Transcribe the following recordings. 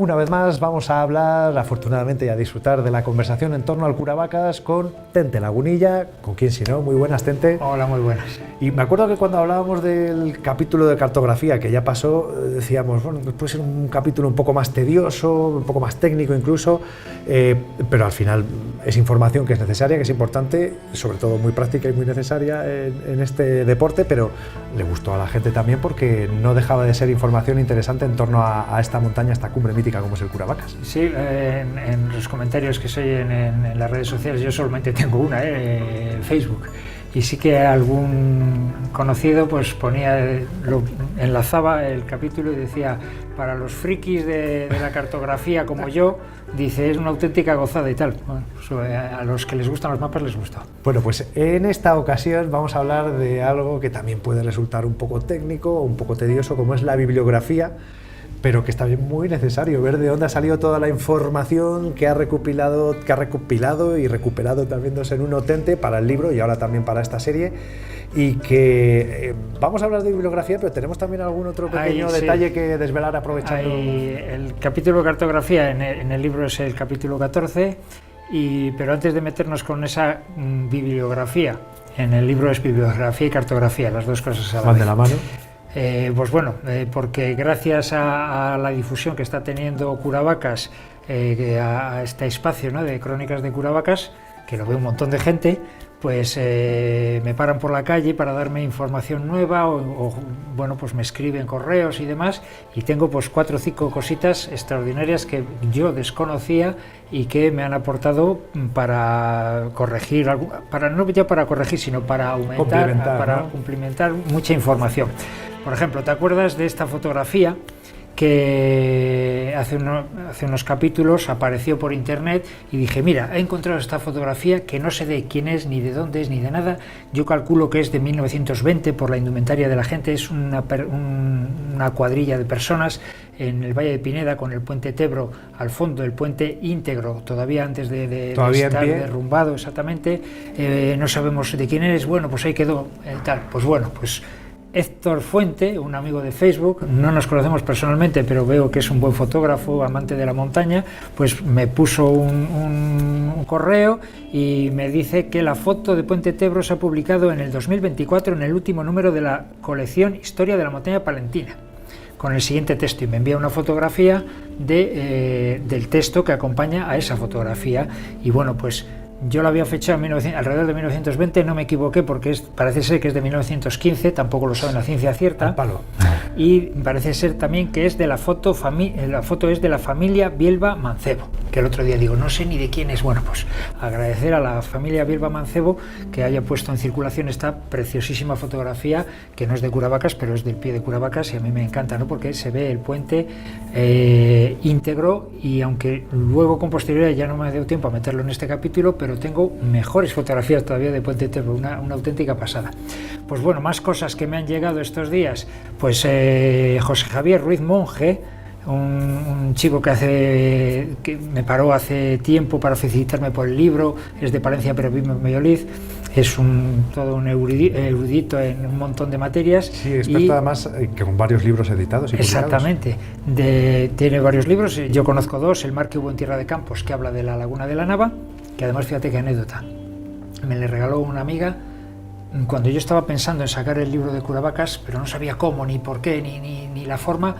Una vez más vamos a hablar, afortunadamente, y a disfrutar de la conversación en torno al Curavacas con Tente Lagunilla, con quien si no. Muy buenas, Tente. Hola, muy buenas. Y me acuerdo que cuando hablábamos del capítulo de cartografía que ya pasó, decíamos, bueno, puede ser un capítulo un poco más tedioso, un poco más técnico incluso, pero al final es información que es necesaria, que es importante, sobre todo muy práctica y muy necesaria en este deporte, pero le gustó a la gente también porque no dejaba de ser información interesante en torno a esta montaña, esta cumbre mítica como es el Curavacas. Sí, en los comentarios que soy en las redes sociales, yo solamente tengo una, en Facebook, y sí que algún conocido pues enlazaba el capítulo y decía, para los frikis de la cartografía como yo, dice, es una auténtica gozada y tal. Bueno, pues a los que les gustan los mapas les gustó. Bueno, pues en esta ocasión vamos a hablar de algo que también puede resultar un poco técnico o un poco tedioso, como es la bibliografía, pero que está bien muy necesario ver de dónde ha salido toda la información que ha recopilado y recuperado también en un Tente para el libro y ahora también para esta serie. Y que vamos a hablar de bibliografía, pero tenemos también algún otro pequeño detalle que desvelar aprovechando. El capítulo de cartografía en el libro es el capítulo 14, pero antes de meternos con esa bibliografía, en el libro es bibliografía y cartografía, las dos cosas a la vez. Van de la mano. Pues bueno, porque gracias a la difusión que está teniendo Curavacas, a este espacio, ¿no?, de crónicas de Curavacas, que lo ve un montón de gente, pues me paran por la calle para darme información nueva o bueno, pues me escriben correos y demás, y tengo pues 4 o 5 cositas extraordinarias que yo desconocía y que me han aportado para corregir, no ya para corregir, sino para aumentar, para complementar mucha información. Por ejemplo, ¿te acuerdas de esta fotografía que hace unos capítulos apareció por internet y dije, mira, he encontrado esta fotografía que no sé de quién es, ni de dónde es, ni de nada? Yo calculo que es de 1920 por la indumentaria de la gente, es una cuadrilla de personas en el Valle de Pineda con el puente Tebro al fondo, el puente íntegro, todavía antes de estar derrumbado exactamente, no sabemos de quién es, bueno, pues ahí quedó tal, pues bueno, pues Héctor Fuente, un amigo de Facebook, no nos conocemos personalmente, pero veo que es un buen fotógrafo, amante de la montaña, pues me puso un correo y me dice que la foto de Puente Tebro se ha publicado en el 2024 en el último número de la colección Historia de la Montaña Palentina, con el siguiente texto, y me envía una fotografía del texto que acompaña a esa fotografía. Y bueno, pues yo la había fechado alrededor de 1920, no me equivoqué porque parece ser que es de 1915, tampoco lo saben la ciencia cierta, y parece ser también que es de la foto es de la familia Bielba Mancebo, que el otro día digo, no sé ni de quién es. Bueno, pues agradecer a la familia Bielba Mancebo que haya puesto en circulación esta preciosísima fotografía, que no es de Curavacas, pero es del pie de Curavacas, y a mí me encanta, ¿no?, porque se ve el puente íntegro, y aunque luego con posterioridad ya no me ha dado tiempo a meterlo en este capítulo, pero tengo mejores fotografías todavía de Puente Tebro, una auténtica pasada. Pues bueno, más cosas que me han llegado estos días, pues José Javier Ruiz Monge, un chico que me paró hace tiempo para felicitarme por el libro, es de Palencia pero vive en Valladolid, es todo un erudito en un montón de materias. Sí, experto además que con varios libros editados y exactamente, tiene varios libros, yo conozco 2, el mar que hubo en Tierra de Campos, que habla de la laguna de la Nava, que además, fíjate qué anécdota, me le regaló una amiga cuando yo estaba pensando en sacar el libro de Curavacas, pero no sabía cómo, ni por qué, ni la forma.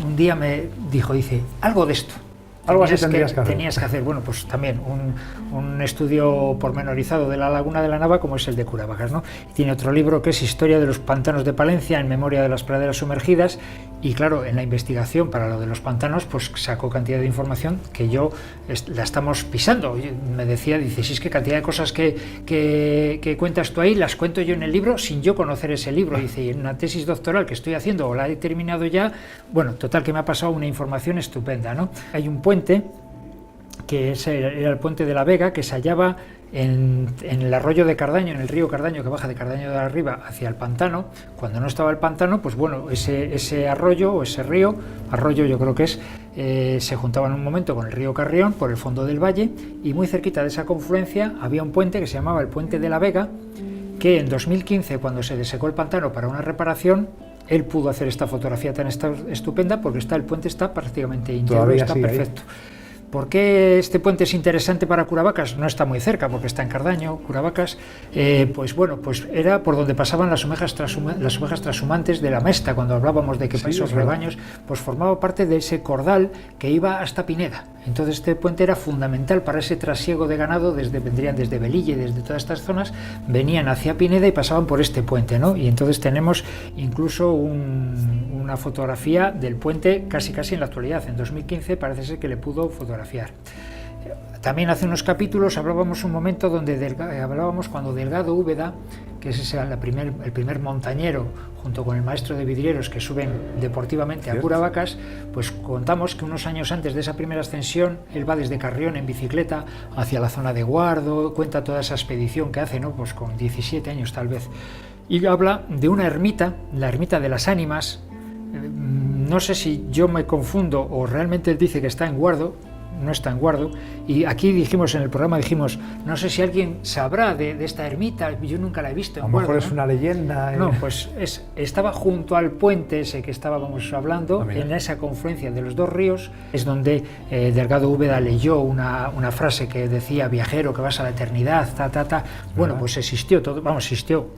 Un día me dice, algo de esto. Algo así tenías que hacer. Bueno, pues también un estudio pormenorizado de la laguna de la Nava, como es el de Curavacas, ¿no? Y tiene otro libro que es Historia de los pantanos de Palencia en memoria de las praderas sumergidas, y claro, en la investigación para lo de los pantanos, pues sacó cantidad de información que yo la estamos pisando. Me decía, dice, si es que cantidad de cosas que cuentas tú ahí, las cuento yo en el libro sin yo conocer ese libro. Dice, y en una tesis doctoral que estoy haciendo, o la he terminado ya, bueno, total que me ha pasado una información estupenda, ¿no? Hay un puente que era el puente de la Vega, que se hallaba en el arroyo de Cardaño, en el río Cardaño, que baja de Cardaño de arriba hacia el pantano. Cuando no estaba el pantano, pues bueno, ese arroyo o ese río, arroyo yo creo que es, se juntaba en un momento con el río Carrión por el fondo del valle, y muy cerquita de esa confluencia había un puente que se llamaba el Puente de la Vega, que en 2015, cuando se desecó el pantano para una reparación, él pudo hacer esta fotografía tan estupenda porque el puente está prácticamente íntegro, Todavía está sigue perfecto. ¿Por qué este puente es interesante para Curavacas? No está muy cerca porque está en Cardaño, Curavacas. Pues era por donde pasaban las ovejas trashumantes de la Mesta, cuando hablábamos de que esos rebaños, pues formaba parte de ese cordal que iba hasta Pineda. Entonces este puente era fundamental para ese trasiego de ganado, vendrían desde Velilla y desde todas estas zonas, venían hacia Pineda y pasaban por este puente, ¿no? Y entonces tenemos incluso una fotografía del puente casi en la actualidad. En 2015 parece ser que le pudo fotografiar. También hace unos capítulos hablábamos un momento donde hablábamos cuando Delgado Úbeda, que es el primer montañero junto con el maestro de vidrieros que suben deportivamente a Curavacas, pues contamos que unos años antes de esa primera ascensión él va desde Carrión en bicicleta hacia la zona de Guardo, cuenta toda esa expedición que hace, ¿no? Pues con 17 años tal vez, y habla de una ermita, la ermita de las Ánimas. No sé si yo me confundo o realmente él dice que está en Guardo. No está en Guardo, y aquí dijimos en el programa, no sé si alguien sabrá de esta ermita, yo nunca la he visto en Guardo. A lo mejor es una leyenda. No, pues estaba junto al puente ese que estábamos hablando, en esa confluencia de los dos ríos, es donde Delgado Úbeda leyó una frase que decía: viajero que vas a la eternidad, Bueno, pues existió,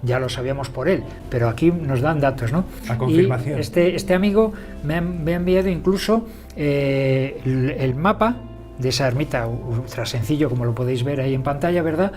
ya lo sabíamos por él, pero aquí nos dan datos, ¿no? La confirmación. Y este amigo me ha enviado incluso el mapa de esa ermita, ultra sencillo, como lo podéis ver ahí en pantalla, ¿verdad?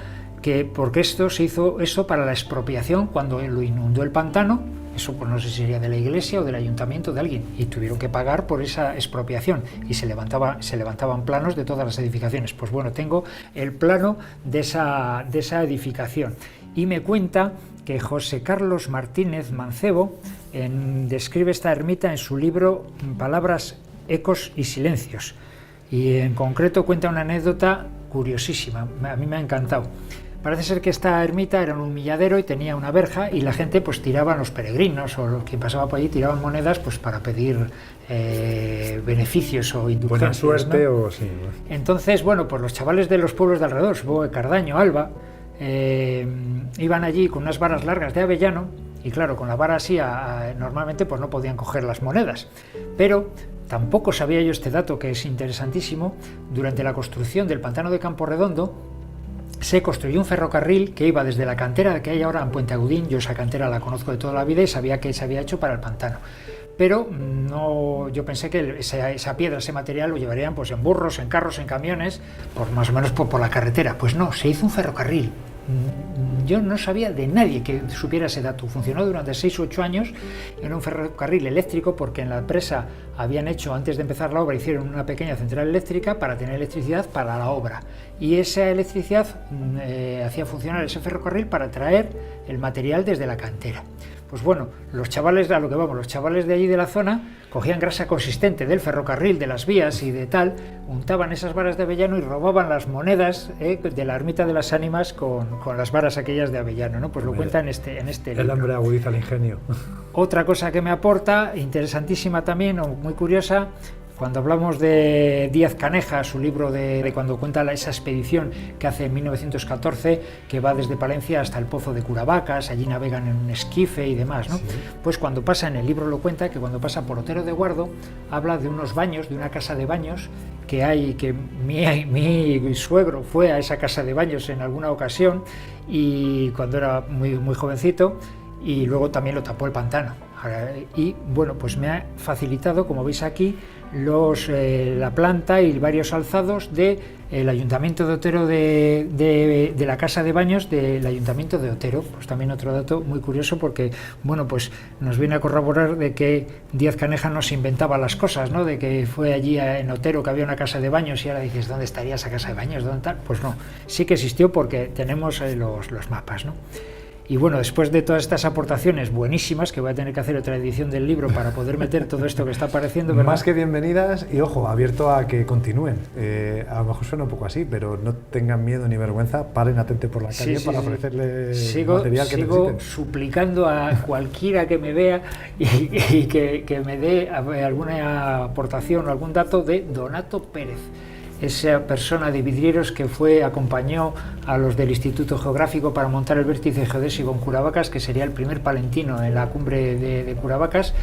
Porque esto se hizo para la expropiación cuando lo inundó el pantano. Eso pues no sé si sería de la iglesia o del ayuntamiento de alguien, y tuvieron que pagar por esa expropiación y se levantaban planos de todas las edificaciones. Pues bueno, tengo el plano de esa edificación, y me cuenta que José Carlos Martínez Mancebo describe esta ermita en su libro Palabras, Ecos y Silencios, y en concreto cuenta una anécdota curiosísima, a mí me ha encantado. Parece ser que esta ermita era un humilladero y tenía una verja, y la gente pues tiraban, los peregrinos o quien pasaba por allí tiraban monedas pues para pedir beneficios o indulgencias. Buena suerte, ¿no? O sí. Entonces, bueno, pues los chavales de los pueblos de alrededor, supongo que Cardaño, Alba, iban allí con unas varas largas de avellano, y claro, con la vara así normalmente pues no podían coger las monedas, pero tampoco sabía yo este dato que es interesantísimo. Durante la construcción del pantano de Camporredondo se construyó un ferrocarril que iba desde la cantera que hay ahora en Puente Agudín. Yo esa cantera la conozco de toda la vida y sabía que se había hecho para el pantano, pero no, yo pensé que esa piedra, ese material lo llevarían pues en burros, en carros, en camiones, más o menos por la carretera. Pues no, se hizo un ferrocarril. Yo no sabía de nadie que supiera ese dato. Funcionó durante 6 u 8 años. Era un ferrocarril eléctrico porque en la empresa habían hecho, antes de empezar la obra, hicieron una pequeña central eléctrica para tener electricidad para la obra, y esa electricidad hacía funcionar ese ferrocarril para traer el material desde la cantera. Pues bueno, los chavales de allí de la zona cogían grasa consistente del ferrocarril, de las vías y de tal, untaban esas varas de avellano y robaban las monedas de la ermita de las Ánimas con las varas aquellas de avellano, ¿no? Pues lo cuenta en este libro. El hambre agudiza el ingenio. Otra cosa que me aporta, interesantísima también, o muy curiosa, cuando hablamos de Díaz Caneja, su libro de cuando cuenta esa expedición que hace en 1914, que va desde Palencia hasta el Pozo de Curavacas, allí navegan en un esquife y demás, ¿no? Sí. Pues cuando pasa, en el libro lo cuenta, que cuando pasa por Otero de Guardo, habla de unos baños, de una casa de baños que hay, que mi suegro fue a esa casa de baños en alguna ocasión, y cuando era muy jovencito, y luego también lo tapó el pantano. Y bueno, pues me ha facilitado, como veis aquí, la planta y varios alzados del Ayuntamiento de Otero, de la casa de baños del Ayuntamiento de Otero. Pues también otro dato muy curioso, porque bueno, pues nos viene a corroborar de que Díaz Caneja no se inventaba las cosas, ¿no? De que fue allí en Otero que había una casa de baños y ahora dices, ¿dónde estaría esa casa de baños? ¿Dónde tal? Pues no, sí que existió porque tenemos los mapas, ¿no? Y bueno, después de todas estas aportaciones buenísimas, que voy a tener que hacer otra edición del libro para poder meter todo esto que está apareciendo, ¿verdad? Más que bienvenidas, y ojo, abierto a que continúen. A lo mejor suena un poco así, pero no tengan miedo ni vergüenza, paren atente por la calle para ofrecerle material que necesiten. Sigo suplicando a cualquiera que me vea y que me dé alguna aportación o algún dato de Donato Pérez. esa persona de vidrieros que acompañó a los del Instituto Geográfico para montar el vértice geodésico en Curavacas, que sería el primer palentino en la cumbre de Curavacas.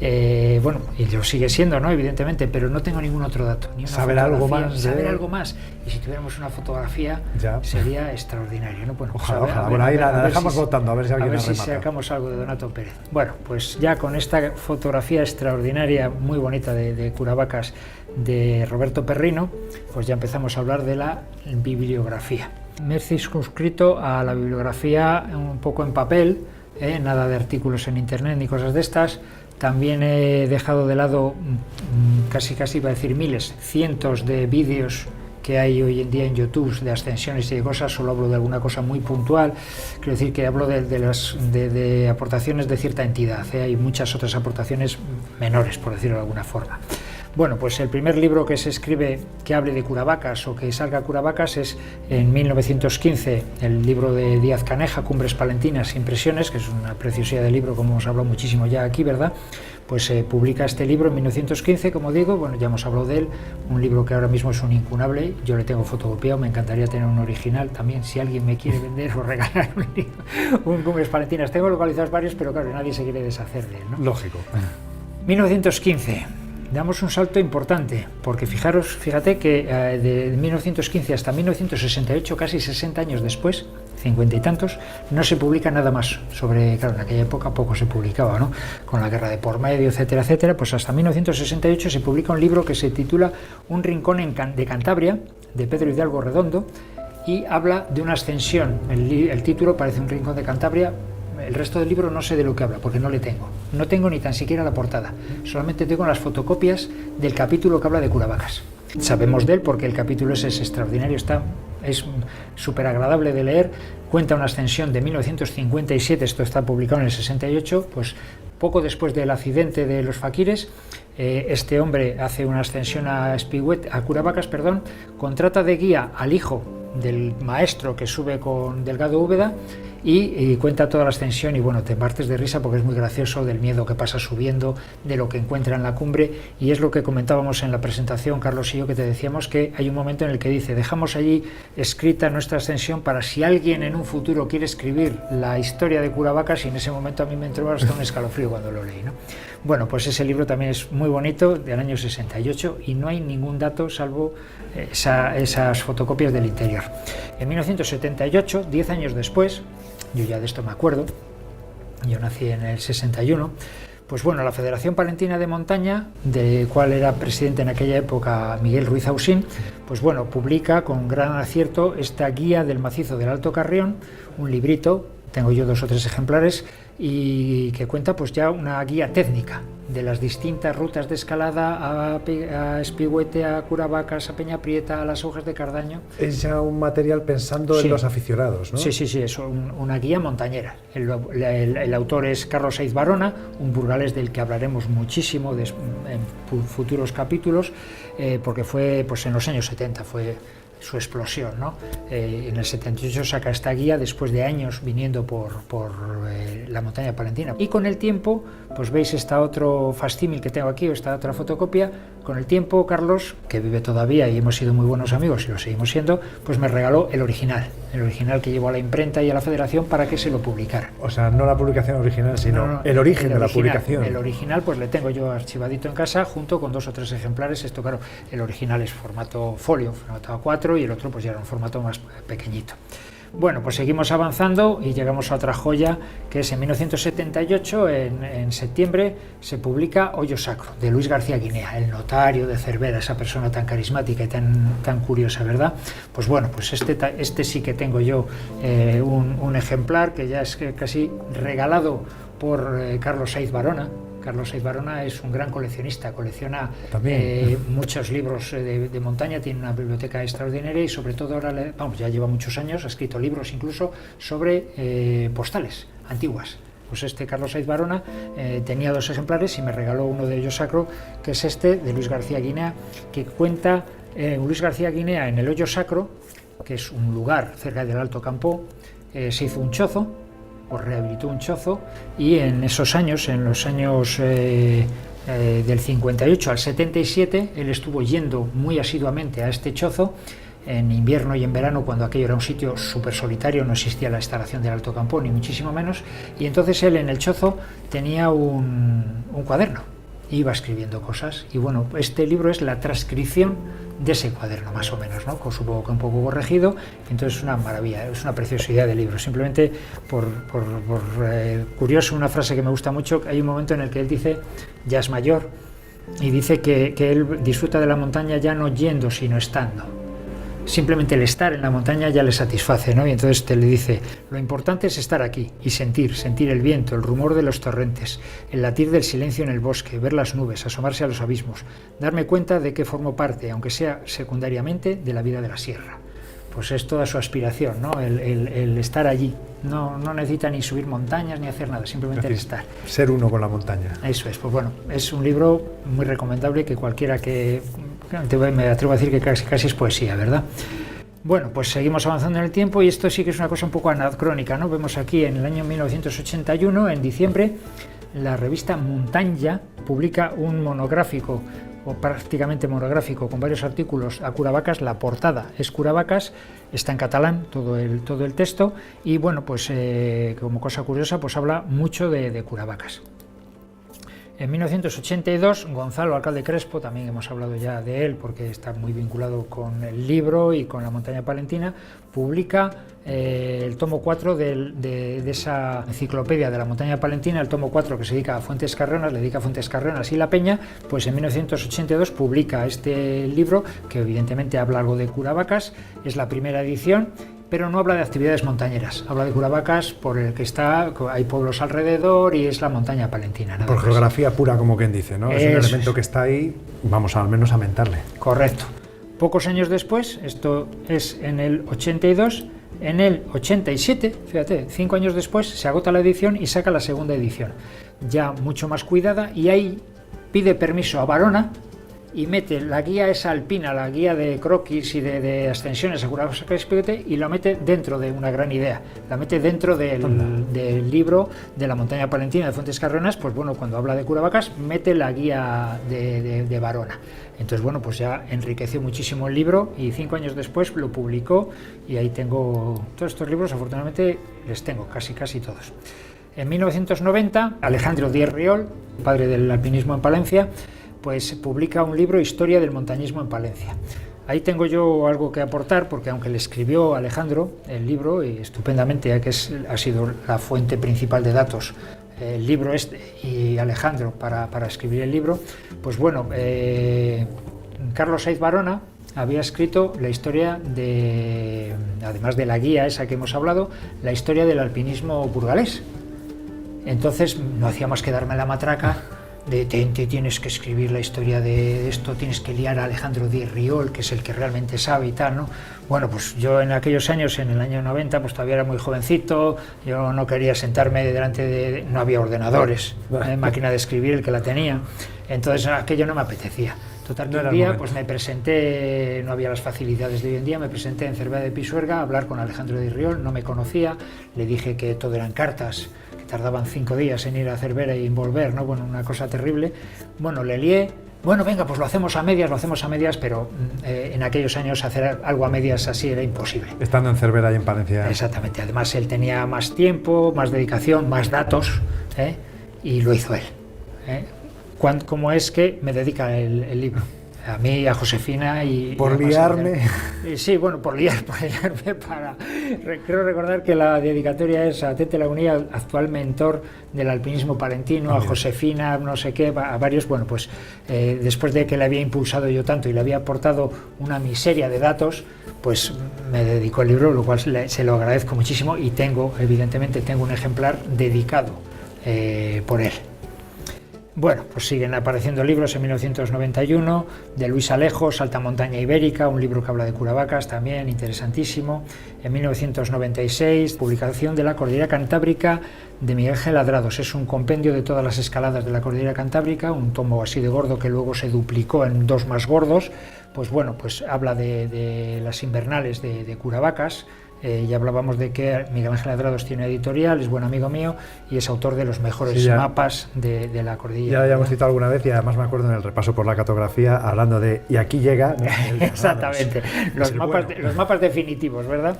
Bueno, y lo sigue siendo, ¿no? Evidentemente, pero no tengo ningún otro dato. Saber algo más. Saber algo más. Y si tuviéramos una fotografía, sería extraordinario, ¿no? Bueno, ojalá. Bueno, ahí la dejamos votando, a ver si alguien remata. Sacamos algo de Donato Pérez. Bueno, pues ya con esta fotografía extraordinaria, muy bonita de Curavacas, de Roberto Perrino, pues ya empezamos a hablar de la bibliografía. Me he circunscrito a la bibliografía un poco en papel, nada de artículos en internet ni cosas de estas. También he dejado de lado casi iba a decir miles, cientos de vídeos que hay hoy en día en YouTube de ascensiones y de cosas. Solo hablo de alguna cosa muy puntual. Quiero decir que hablo de aportaciones de cierta entidad. Hay muchas otras aportaciones menores, por decirlo de alguna forma. Bueno, pues el primer libro que se escribe que hable de Curavacas o que salga Curavacas es en 1915, el libro de Díaz Caneja, Cumbres Palentinas, Impresiones, que es una preciosidad de libro, como hemos hablado muchísimo ya aquí, ¿verdad? Pues se publica este libro en 1915, como digo, bueno, ya hemos hablado de él, un libro que ahora mismo es un incunable, yo le tengo fotocopiado, me encantaría tener un original también, si alguien me quiere vender o regalar un Cumbres Palentinas. Tengo localizados varios, pero claro, nadie se quiere deshacer de él, ¿no? Lógico. 1915. Damos un salto importante, porque fíjate que de 1915 hasta 1968, casi 60 años después, 50 y tantos, no se publica nada más sobre, claro, en aquella época poco se publicaba, ¿no? Con la guerra de por medio, etcétera, etcétera, pues hasta 1968 se publica un libro que se titula Un rincón de Cantabria, de Pedro Hidalgo Redondo, y habla de una ascensión. El título parece Un rincón de Cantabria. El resto del libro no sé de lo que habla, porque no le tengo. No tengo ni tan siquiera la portada. Solamente tengo las fotocopias del capítulo que habla de Curavacas. Sabemos de él porque el capítulo es extraordinario, es súper agradable de leer. Cuenta una ascensión de 1957, esto está publicado en el 68, pues poco después del accidente de los faquires. Este hombre hace una ascensión a Curavacas, contrata de guía al hijo del maestro que sube con Delgado Úbeda y cuenta toda la ascensión y bueno, te partes de risa porque es muy gracioso, del miedo que pasa subiendo, de lo que encuentra en la cumbre, y es lo que comentábamos en la presentación, Carlos y yo, que te decíamos que hay un momento en el que dice, dejamos allí escrita nuestra ascensión para si alguien en un futuro quiere escribir la historia de Curavacas, y en ese momento a mí me entró hasta un escalofrío cuando lo leí, ¿no? Bueno, pues ese libro también es muy bonito, del año 68, y no hay ningún dato salvo esas fotocopias del interior. En 1978, 10 años después, yo ya de esto me acuerdo, yo nací en el 61, pues bueno, la Federación Palentina de Montaña, de cual era presidente en aquella época Miguel Ruiz Ausín, pues bueno, publica con gran acierto esta guía del macizo del Alto Carrión, un librito, tengo yo 2 o 3 ejemplares, y que cuenta pues ya una guía técnica de las distintas rutas de escalada a Espigüete, a Curavacas, a Peñaprieta, a las Hojas de Cardaño. Es ya un material pensando en los aficionados, ¿no? Sí, es una guía montañera. El autor es Carlos Saiz Barona, un burgalés del que hablaremos muchísimo en futuros capítulos, porque fue pues en los años 70, fue su explosión, ¿no? En el 78 saca esta guía después de años viniendo por la montaña palentina, y con el tiempo, pues veis esta otro facsímil que tengo aquí, o esta otra fotocopia. Con el tiempo, Carlos, que vive todavía y hemos sido muy buenos amigos y lo seguimos siendo, pues me regaló el original que llevó a la imprenta y a la Federación para que se lo publicara. O sea, no la publicación original, sino el origen de la publicación. El original pues le tengo yo archivadito en casa junto con 2 o 3 ejemplares. Esto, claro, el original es formato folio, formato A4, y el otro pues ya era un formato más pequeñito. Bueno, pues seguimos avanzando y llegamos a otra joya, que es en 1978, en septiembre, se publica Hoyo Sacro, de Luis García Guinea, el notario de Cervera, esa persona tan carismática y tan curiosa, ¿verdad? Pues bueno, pues este sí que tengo yo un ejemplar que ya es casi regalado por Carlos Saiz Barona. Carlos Saiz Barona es un gran coleccionista, colecciona muchos libros de montaña, tiene una biblioteca extraordinaria y sobre todo ahora, ya lleva muchos años, ha escrito libros incluso sobre postales antiguas. Pues este Carlos Saiz Barona tenía 2 ejemplares y me regaló uno de ellos sacro, que es este de Luis García Guinea, que cuenta Luis García Guinea en el Hoyo Sacro, que es un lugar cerca del Alto Campo, se hizo un chozo, o rehabilitó un chozo, y en esos años, en los años del 58 al 77, él estuvo yendo muy asiduamente a este chozo, en invierno y en verano, cuando aquello era un sitio súper solitario, no existía la instalación del Alto Campo, ni muchísimo menos, y entonces él en el chozo tenía un cuaderno, iba escribiendo cosas, y bueno, este libro es la transcripción de ese cuaderno, más o menos, ¿no? Supongo que un poco corregido, entonces es una maravilla, es una preciosidad de libro. Simplemente por curioso, una frase que me gusta mucho, hay un momento en el que él dice, ya es mayor, y dice que él disfruta de la montaña ya no yendo, sino estando. Simplemente el estar en la montaña ya le satisface, ¿no? Y entonces te le dice, lo importante es estar aquí y sentir el viento, el rumor de los torrentes, el latir del silencio en el bosque, ver las nubes, asomarse a los abismos, darme cuenta de que formo parte, aunque sea secundariamente, de la vida de la sierra. Pues es toda su aspiración, ¿no? El estar allí. No necesita ni subir montañas ni hacer nada, simplemente el estar. Ser uno con la montaña. Eso es, pues bueno, es un libro muy recomendable que cualquiera que... me atrevo a decir que casi es poesía, ¿verdad? Bueno, pues seguimos avanzando en el tiempo y esto sí que es una cosa un poco anacrónica, ¿no? Vemos aquí en el año 1981, en diciembre, la revista Muntanya publica un monográfico, o prácticamente monográfico, con varios artículos a Curavacas. La portada es Curavacas, está en catalán todo el texto, y bueno, pues como cosa curiosa, pues habla mucho de Curavacas. En 1982, Gonzalo Alcalde Crespo, también hemos hablado ya de él porque está muy vinculado con el libro y con la montaña palentina, publica el tomo 4 de esa enciclopedia de la montaña palentina, el tomo 4 que se dedica a Fuentes Carreonas, le dedica a Fuentes Carreonas y La Peña. Pues en 1982 publica este libro, que evidentemente habla algo de Curavacas, es la primera edición, pero no habla de actividades montañeras, habla de Curavacas por el que está, hay pueblos alrededor y es la montaña palentina. Por geografía pura, como quien dice, ¿no? Es un elemento que está ahí, vamos al menos a mentarle. Correcto. Pocos años después, esto es en el 82, en el 87, fíjate, 5 años después, se agota la edición y saca la segunda edición, ya mucho más cuidada, y ahí pide permiso a Barona y mete la guía esa alpina, la guía de croquis y de ascensiones a Curavacas y lo mete dentro de una gran idea, la mete dentro del libro de la montaña palentina de Fuentes Carreonas. Pues bueno, cuando habla de Curavacas mete la guía de Barona. Entonces bueno, pues ya enriqueció muchísimo el libro y 5 años después lo publicó y ahí tengo todos estos libros, afortunadamente les tengo casi todos. En 1990, Alejandro Díez Riol, padre del alpinismo en Palencia, pues publica un libro, Historia del montañismo en Palencia. Ahí tengo yo algo que aportar, porque aunque le escribió Alejandro el libro, y estupendamente, que ha sido la fuente principal de datos, el libro y Alejandro para escribir el libro, pues bueno, Carlos Saiz Barona había escrito la historia además de la guía esa que hemos hablado, la historia del alpinismo burgalés. Entonces no hacía más que darme la matraca de tienes que escribir la historia de esto, tienes que liar a Alejandro Díez Riol, que es el que realmente sabe y tal, ¿no? Bueno, pues yo en aquellos años, en el año 90, pues todavía era muy jovencito, yo no quería sentarme delante no había ordenadores, máquina de escribir el que la tenía, entonces aquello no me apetecía. Total, que un día pues me presenté, no había las facilidades de hoy en día, me presenté en Cervera de Pisuerga a hablar con Alejandro Díez Riol, no me conocía, le dije que todo eran cartas, tardaban 5 días en ir a Cervera y en volver, ¿no? Bueno, una cosa terrible. Bueno, le lié. Bueno, venga, pues lo hacemos a medias, pero en aquellos años hacer algo a medias así era imposible. Estando en Cervera y en Palencia. Exactamente. Además, él tenía más tiempo, más dedicación, más datos, y lo hizo él. ¿Cómo es que me dedica el libro? A mí, a Josefina y... Por liarme. Sí, bueno, por liarme Quiero recordar que la dedicatoria es a Tete Lagunilla, actual mentor del alpinismo palentino, a Josefina, no sé qué, a varios. Bueno, pues después de que le había impulsado yo tanto y le había aportado una miseria de datos, pues me dedicó el libro, lo cual se lo agradezco muchísimo, y evidentemente tengo un ejemplar dedicado por él. Bueno, pues siguen apareciendo libros en 1991, de Luis Alejo, Alta Montaña Ibérica, un libro que habla de Curavacas, también interesantísimo. En 1996, publicación de la Cordillera Cantábrica de Miguel G. Ladrados. Es un compendio de todas las escaladas de la Cordillera Cantábrica, un tomo así de gordo que luego se duplicó en 2 más gordos. Pues bueno, pues habla de las invernales de Curavacas, Ya hablábamos de que Miguel Ángel Adrados tiene editorial, es buen amigo mío y es autor de los mejores mapas de la cordillera. Ya lo habíamos citado alguna vez y además me acuerdo en el repaso por la cartografía hablando de y aquí llega, ¿no? Exactamente, los mapas definitivos, ¿verdad?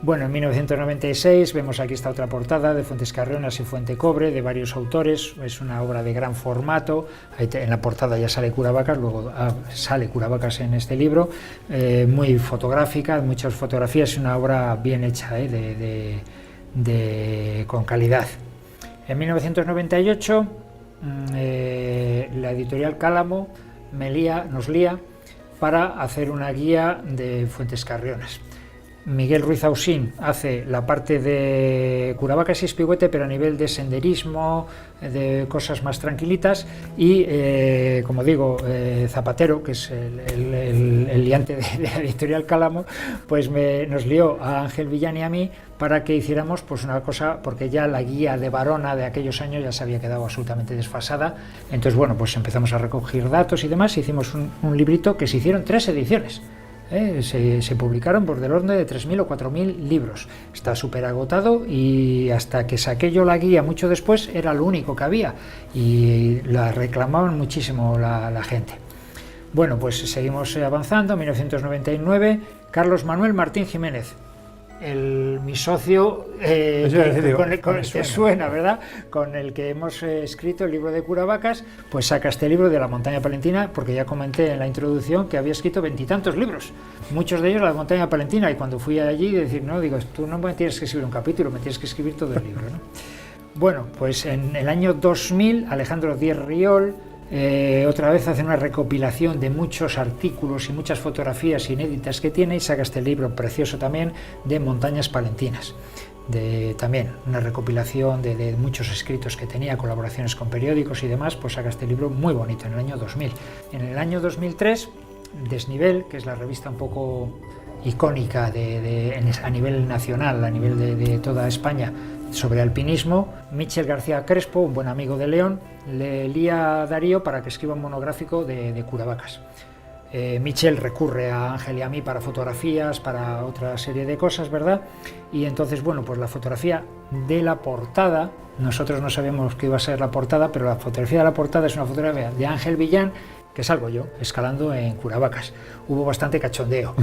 Bueno, en 1996 vemos aquí esta otra portada de Fuentes Carrionas y Fuente Cobre, de varios autores. Es una obra de gran formato. En la portada ya sale Curavacas, luego sale Curavacas en este libro, muy fotográfica, muchas fotografías, es una obra bien hecha, con calidad. En 1998 la editorial Cálamo nos lía para hacer una guía de Fuentes Carrionas. Miguel Ruiz Ausín hace la parte de Curavacas y Espigüete, pero a nivel de senderismo, de cosas más tranquilitas, y como digo, Zapatero, que es el liante de la editorial Cálamo, pues nos lió a Ángel Villán y a mí para que hiciéramos pues una cosa, porque ya la guía de Barona de aquellos años ya se había quedado absolutamente desfasada. Entonces, bueno, pues empezamos a recoger datos y demás, y hicimos un librito que se hicieron 3 ediciones. Se publicaron por del orden de 3.000 o 4.000 libros. Está súper agotado, y hasta que saqué yo la guía mucho después era lo único que había y la reclamaban muchísimo la gente. Bueno, pues seguimos avanzando. En 1999, Carlos Manuel Martín Jiménez, mi socio, que suena, ¿verdad? Con el que hemos escrito el libro de Curavacas, pues saca este libro de la montaña palentina, porque ya comenté en la introducción que había escrito 20 y tantos libros, muchos de ellos la montaña palentina, y cuando fui allí decir, no, digo, tú no me tienes que escribir un capítulo, me tienes que escribir todo el libro, ¿no? Bueno, pues en el año 2000 Alejandro Díez Riol otra vez hace una recopilación de muchos artículos y muchas fotografías inéditas que tiene, y saca este libro precioso también de montañas palentinas, también una recopilación de muchos escritos que tenía, colaboraciones con periódicos y demás. Pues saca este libro muy bonito en el año 2000. En el año 2003 Desnivel, que es la revista un poco icónica a nivel nacional, a nivel de toda España, sobre alpinismo, Michel García Crespo, un buen amigo de León, le lía a Darío para que escriba un monográfico de Curavacas. Michel recurre a Ángel y a mí para fotografías, para otra serie de cosas, ¿verdad? Y entonces, bueno, pues la fotografía de la portada, nosotros no sabíamos qué iba a ser la portada, pero la fotografía de la portada es una fotografía de Ángel Villán, que salgo yo escalando en Curavacas. Hubo bastante cachondeo,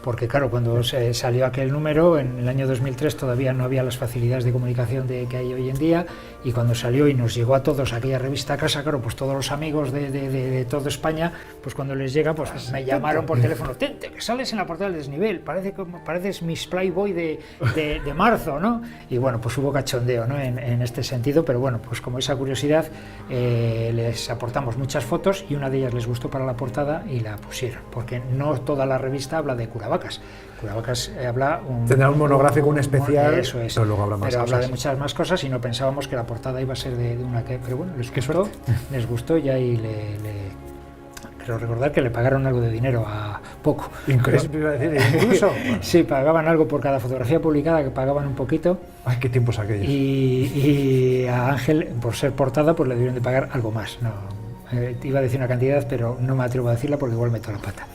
porque claro, cuando salió aquel número, en el año 2003 todavía no había las facilidades de comunicación que hay hoy en día, y cuando salió y nos llegó a todos aquella revista a casa, claro, pues todos los amigos de toda España, pues cuando les llega, pues me llamaron por teléfono, Tente, que sales en la portada del Desnivel, pareces Miss Playboy de marzo, ¿no? Y bueno, pues hubo cachondeo, ¿no? en este sentido, pero bueno, pues como esa curiosidad, les aportamos muchas fotos, y una de ellas les gustó para la portada y la pusieron, porque no toda la revista habla de Curavacas. Curavacas habla tendrá un monográfico, un especial, eso es, pero luego habla de muchas más cosas, y no pensábamos que la portada iba a ser de una que, pero bueno, les gustó y ahí creo recordar que le pagaron algo de dinero a poco. Incluso. Sí, pagaban algo por cada fotografía publicada, que pagaban un poquito. Ay, qué tiempos aquellos. Y a Ángel, por ser portada, pues le debieron de pagar algo más. No, iba a decir una cantidad, pero no me atrevo a decirla porque igual meto la pata.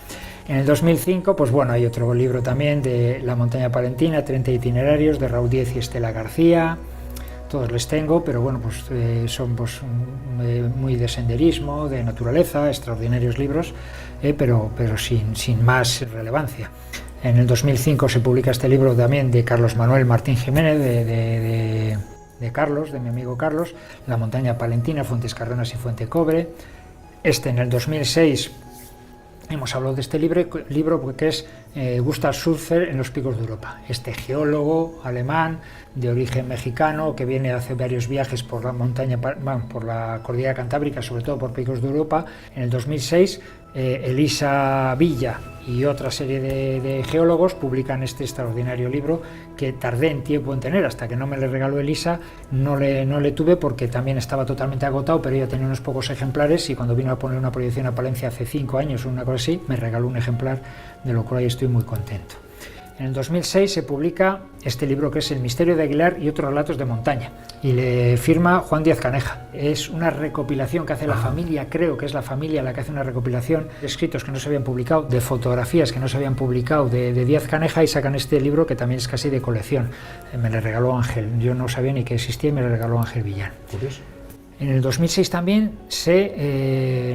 En el 2005, pues bueno, hay otro libro también de la montaña palentina, 30 itinerarios, de Raúl Díez y Estela García. Todos les tengo, pero bueno, pues son pues, muy de senderismo, de naturaleza, extraordinarios libros, pero sin más relevancia. En el 2005 se publica este libro también de Carlos Manuel Martín Jiménez, de Carlos, de mi amigo Carlos, La montaña palentina, Fuentes Carrionas y Fuente Cobre. En el 2006 hemos hablado de este libro porque es Gustav Sulzer en los picos de Europa. Este geólogo alemán de origen mexicano que viene a hacer varios viajes por la montaña, por la cordillera cantábrica, sobre todo por picos de Europa. En el 2006 Elisa Villa y otra serie de geólogos publican este extraordinario libro, que tardé en tiempo en tener, hasta que no me le regaló Elisa, no le tuve porque también estaba totalmente agotado, pero ella tenía unos pocos ejemplares, y cuando vino a poner una proyección a Palencia hace 5 años o una cosa así, me regaló un ejemplar, de lo cual estoy muy contento. En el 2006 se publica este libro que es El misterio de Aguilar y otros relatos de montaña, y le firma Juan Díaz Caneja. Es una recopilación que hace la familia, creo que es la familia la que hace una recopilación de escritos que no se habían publicado, de fotografías que no se habían publicado de Díaz Caneja, y sacan este libro que también es casi de colección. Me le regaló Ángel, yo no sabía ni que existía y me le regaló Ángel Villán. Curioso. En el 2006 también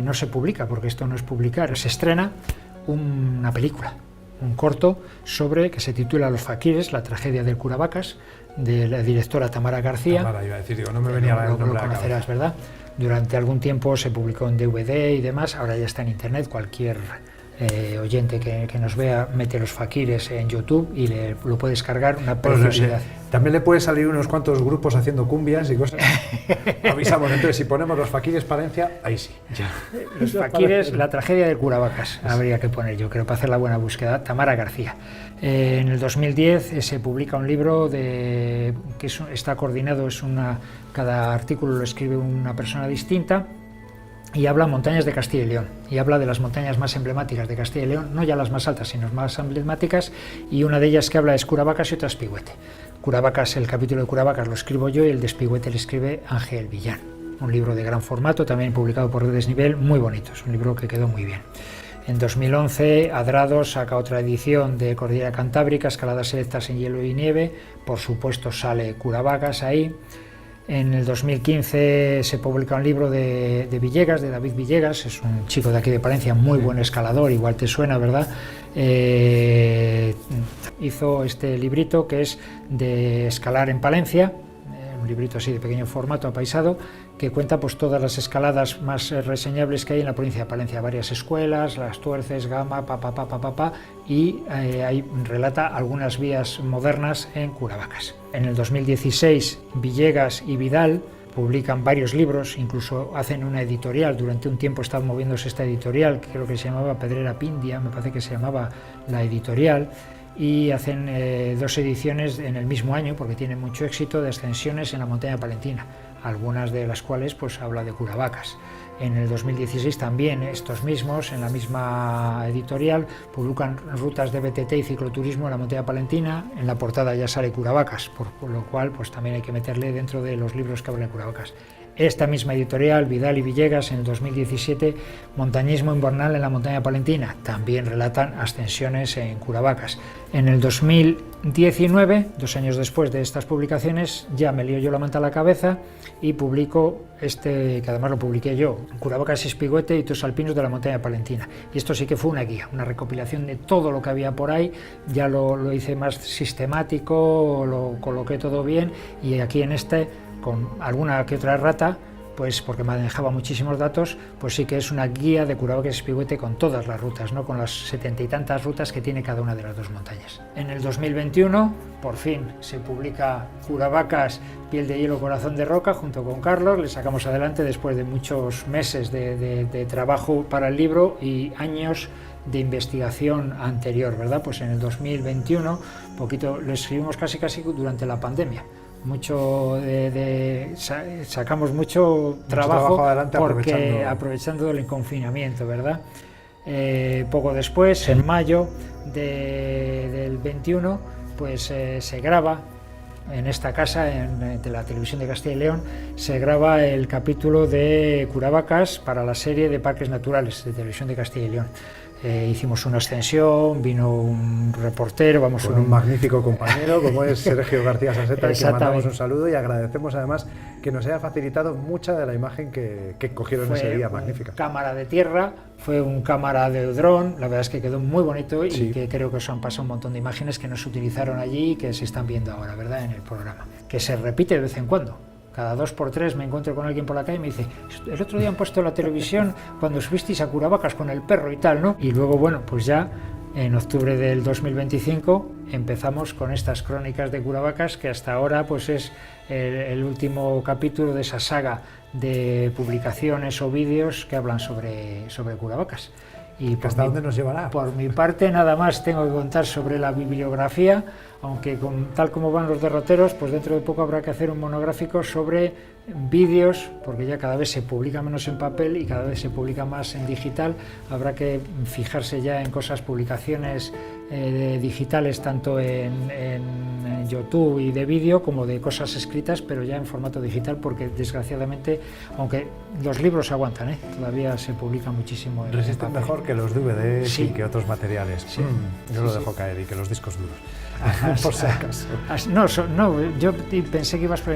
no se publica, porque esto no es publicar, se estrena una película, un corto que se titula Los faquires, la tragedia del Curavacas, de la directora Tamara García. Tamara, iba a decir, digo, no me venía el nombre lo conocerás, ¿verdad? Durante algún tiempo se publicó en DVD y demás, ahora ya está en internet, cualquier oyente que nos vea mete Los faquires en YouTube y lo puede descargar, una preciosidad. También le puede salir unos cuantos grupos haciendo cumbias y cosas. Avisamos, entonces si ponemos Los faquires Palencia, ahí sí. Ya. Los faquires, la tragedia del Curavacas, habría que poner, yo creo, para hacer la buena búsqueda. Tamara García. En el 2010 se publica un libro que está coordinado, cada artículo lo escribe una persona distinta, y habla montañas de Castilla y León, y habla de las montañas más emblemáticas de Castilla y León, no ya las más altas, sino las más emblemáticas, y una de ellas que habla es Curavacas y otra es Pigüete. Curavacas, el capítulo de Curavacas lo escribo yo y el de Pigüete le escribe Ángel Villán. Un libro de gran formato, también publicado por Desnivel, muy bonito, es un libro que quedó muy bien. En 2011, Adrados saca otra edición de Cordillera Cantábrica, escaladas selectas en hielo y nieve, por supuesto sale Curavacas ahí. En el 2015 se publica un libro de Villegas, de David Villegas, es un chico de aquí de Palencia, muy buen escalador, igual te suena, ¿verdad? Hizo este librito que es de escalar en Palencia, un librito así de pequeño formato, apaisado, que cuenta pues todas las escaladas más reseñables que hay en la provincia de Palencia, varias escuelas, Las Tuerces, Gama, y ahí relata algunas vías modernas en Curavacas. En el 2016 Villegas y Vidal publican varios libros, incluso hacen una editorial, durante un tiempo estaba moviéndose esta editorial, que creo que se llamaba Pedrera Pindia, me parece que se llamaba la editorial, y hacen 2 ediciones en el mismo año, porque tienen mucho éxito, de ascensiones en la montaña palentina, algunas de las cuales pues habla de Curavacas. En el 2016 también estos mismos, en la misma editorial, publican rutas de BTT y cicloturismo en la montaña palentina. En la portada ya sale Curavacas, por lo cual pues también hay que meterle dentro de los libros que hablan de Curavacas. Esta misma editorial, Vidal y Villegas, en el 2017, Montañismo invernal en la montaña palentina, también relatan ascensiones en Curavacas. En el 2019, 2 años después de estas publicaciones, ya me lío yo la manta a la cabeza y publico que además lo publiqué yo, Curavacas y Pigüete y Tos alpinos de la montaña palentina. Y esto sí que fue una guía, una recopilación de todo lo que había por ahí, ya lo hice más sistemático, lo coloqué todo bien, y aquí con alguna que otra errata, pues porque me dejaba muchísimos datos, pues sí que es una guía de Curavacas y Pigüete con todas las rutas, ¿no? Con las 70 y tantas rutas que tiene cada una de las 2 montañas. En el 2021, por fin, se publica Curavacas, piel de hielo, corazón de roca, junto con Carlos. Le sacamos adelante después de muchos meses de trabajo para el libro y años de investigación anterior, ¿verdad? Pues en el 2021, lo escribimos casi durante la pandemia. Sacamos mucho trabajo adelante, porque aprovechando el confinamiento, ¿verdad? Poco después, en mayo del 21, pues se graba en esta casa de la televisión de Castilla y León, se graba el capítulo de Curavacas para la serie de Parques Naturales de Televisión de Castilla y León. Hicimos una ascensión, vino un reportero, un magnífico compañero como es Sergio García Saseta, al que mandamos un saludo y agradecemos además que nos haya facilitado mucha de la imagen que cogieron ese día, magnífica. Cámara de tierra, fue un cámara de dron, la verdad es que quedó muy bonito y sí, que creo que os han pasado un montón de imágenes que no se utilizaron allí y que se están viendo ahora, ¿verdad?, en el programa, que se repite de vez en cuando. Cada 2 por 3 me encuentro con alguien por la calle y me dice: el otro día han puesto la televisión cuando subisteis a Curavacas con el perro y tal, ¿no? Y luego, bueno, pues ya en octubre del 2025 empezamos con estas crónicas de Curavacas, que hasta ahora pues es el último capítulo de esa saga de publicaciones o vídeos que hablan sobre Curavacas. Y ¿hasta dónde nos llevará? Por mi parte, nada más tengo que contar sobre la bibliografía, aunque tal como van los derroteros, pues dentro de poco habrá que hacer un monográfico sobre vídeos, porque ya cada vez se publica menos en papel y cada vez se publica más en digital. Habrá que fijarse ya en publicaciones digitales, tanto en YouTube y de vídeo, como de cosas escritas, pero ya en formato digital, porque desgraciadamente, aunque los libros aguantan, todavía se publica muchísimo. Resisten mejor que los DVDs sí. y que otros materiales. Sí. Yo lo dejo caer, y que los discos duros. Por si acaso. No, yo pensé que ibas por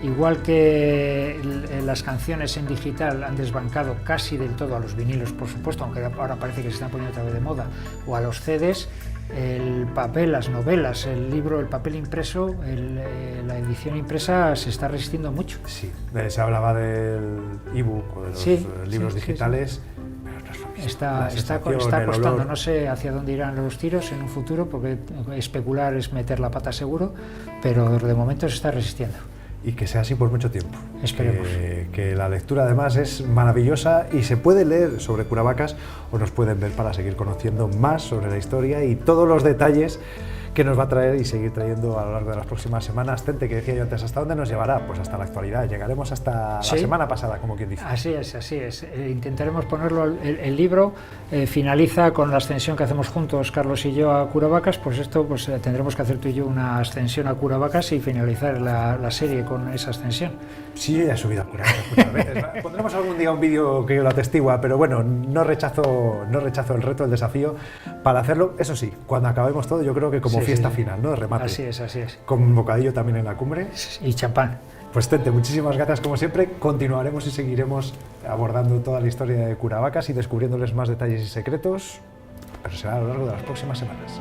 igual que las canciones en digital han desbancado casi del todo a los vinilos, por supuesto, aunque ahora parece que se están poniendo otra vez de moda, o a los CDs, el papel, las novelas, el libro, el papel impreso, la edición impresa se está resistiendo mucho. Sí, se hablaba del ebook o de los libros digitales. Está costando, no sé hacia dónde irán los tiros en un futuro, porque especular es meter la pata seguro, pero de momento se está resistiendo. Y que sea así por mucho tiempo. Esperemos. Que la lectura además es maravillosa y se puede leer sobre Curavacas o nos pueden ver para seguir conociendo más sobre la historia y todos los detalles que nos va a traer y seguir trayendo a lo largo de las próximas semanas. Tente, que decía yo antes, ¿hasta dónde nos llevará? Pues hasta la actualidad, llegaremos hasta la semana pasada, como quien dice. Así es. Intentaremos ponerlo, el libro finaliza con la ascensión que hacemos juntos, Carlos y yo, a Curavacas, pues esto tendremos que hacer tú y yo una ascensión a Curavacas y finalizar la serie con esa ascensión. Sí, he subido a Curavacas muchas veces. Pondremos algún día un vídeo que lo atestigua, pero bueno, no rechazo el reto, el desafío para hacerlo. Eso sí, cuando acabemos todo, yo creo que como fiesta final, ¿no? De remate. Así es. Con un bocadillo también en la cumbre. Y champán. Pues Tente, muchísimas gracias como siempre. Continuaremos y seguiremos abordando toda la historia de Curavacas y descubriéndoles más detalles y secretos, pero será a lo largo de las próximas semanas.